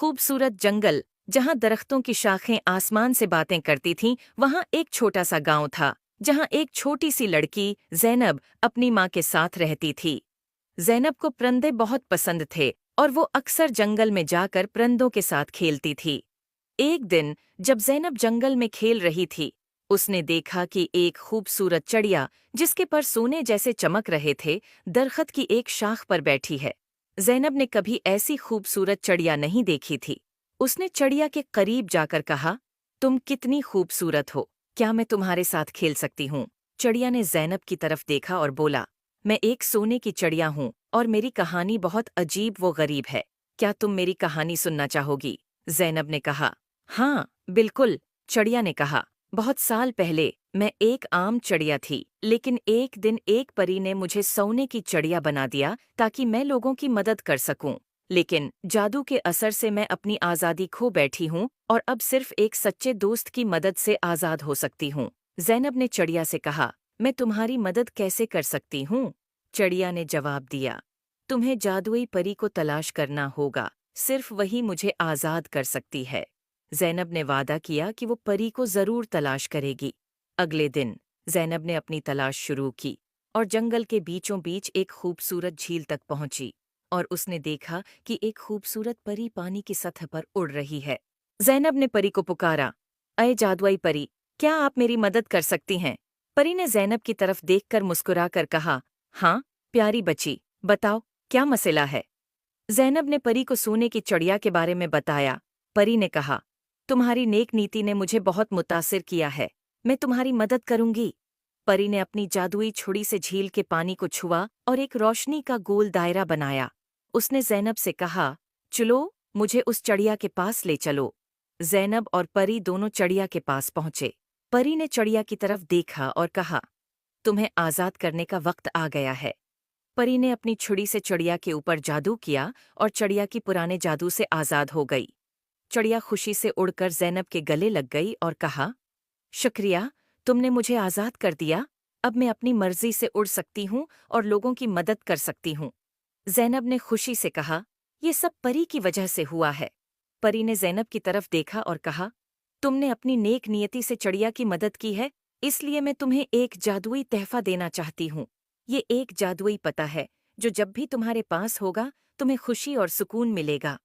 खूबसूरत जंगल, जहाँ दरख्तों की शाखें आसमान से बातें करती थीं, वहाँ एक छोटा सा गांव था, जहाँ एक छोटी सी लड़की ज़ैनब अपनी माँ के साथ रहती थी। ज़ैनब को परिंदे बहुत पसंद थे और वो अक्सर जंगल में जाकर परिंदों के साथ खेलती थी। एक दिन जब ज़ैनब जंगल में खेल रही थी, उसने देखा कि एक खूबसूरत चिड़िया, जिसके पर सोने जैसे चमक रहे थे, दरख्त की एक शाख पर बैठी है। ज़ैनब ने कभी ऐसी खूबसूरत चिड़िया नहीं देखी थी। उसने चिड़िया के करीब जाकर कहा, तुम कितनी खूबसूरत हो, क्या मैं तुम्हारे साथ खेल सकती हूँ? चिड़िया ने ज़ैनब की तरफ देखा और बोला, मैं एक सोने की चिड़िया हूँ और मेरी कहानी बहुत अजीब व गरीब है। क्या तुम मेरी कहानी सुनना चाहोगी? ज़ैनब ने कहा। हाँ, बिल्कुल, चिड़िया ने कहा। बहुत साल पहले मैं एक आम चिड़िया थी, लेकिन एक दिन एक परी ने मुझे सोने की चिड़िया बना दिया ताकि मैं लोगों की मदद कर सकूं। लेकिन जादू के असर से मैं अपनी आज़ादी खो बैठी हूँ और अब सिर्फ एक सच्चे दोस्त की मदद से आज़ाद हो सकती हूँ। ज़ैनब ने चिड़िया से कहा, मैं तुम्हारी मदद कैसे कर सकती हूँ? चिड़िया ने जवाब दिया, तुम्हें जादुई परी को तलाश करना होगा, सिर्फ वही मुझे आज़ाद कर सकती है। ज़ैनब ने वादा किया कि वो परी को ज़रूर तलाश करेगी। अगले दिन ज़ैनब ने अपनी तलाश शुरू की और जंगल के बीचों बीच एक खूबसूरत झील तक पहुंची और उसने देखा कि एक खूबसूरत परी पानी की सतह पर उड़ रही है। ज़ैनब ने परी को पुकारा, अये जादुई परी, क्या आप मेरी मदद कर सकती हैं? परी ने ज़ैनब की तरफ देखकर मुस्कुराकर कहा, हाँ, प्यारी बच्ची, बताओ, क्या मसला है? ज़ैनब ने परी को सोने की चिड़िया के बारे में बताया। परी ने कहा, तुम्हारी नेक नीति ने मुझे बहुत मुतासिर किया है, मैं तुम्हारी मदद करूंगी। परी ने अपनी जादुई छुरी से झील के पानी को छुआ और एक रोशनी का गोल दायरा बनाया। उसने ज़ैनब से कहा, चलो, मुझे उस चिड़िया के पास ले चलो। ज़ैनब और परी दोनों चिड़िया के पास पहुंचे। परी ने चिड़िया की तरफ देखा और कहा, तुम्हें आज़ाद करने का वक्त आ गया है। परी ने अपनी छुरी से चिड़िया के ऊपर जादू किया और चिड़िया की पुराने जादू से आज़ाद हो गई। चिड़िया खुशी से उड़कर ज़ैनब के गले लग गई और कहा, शुक्रिया, तुमने मुझे आज़ाद कर दिया। अब मैं अपनी मर्जी से उड़ सकती हूँ और लोगों की मदद कर सकती हूँ। ज़ैनब ने खुशी से कहा, ये सब परी की वजह से हुआ है। परी ने ज़ैनब की तरफ देखा और कहा, तुमने अपनी नेक नियति से चिड़िया की मदद की है, इसलिए मैं तुम्हें एक जादुई तोहफा देना चाहती हूँ। ये एक जादुई पता है, जो जब भी तुम्हारे पास होगा, तुम्हें खुशी और सुकून मिलेगा।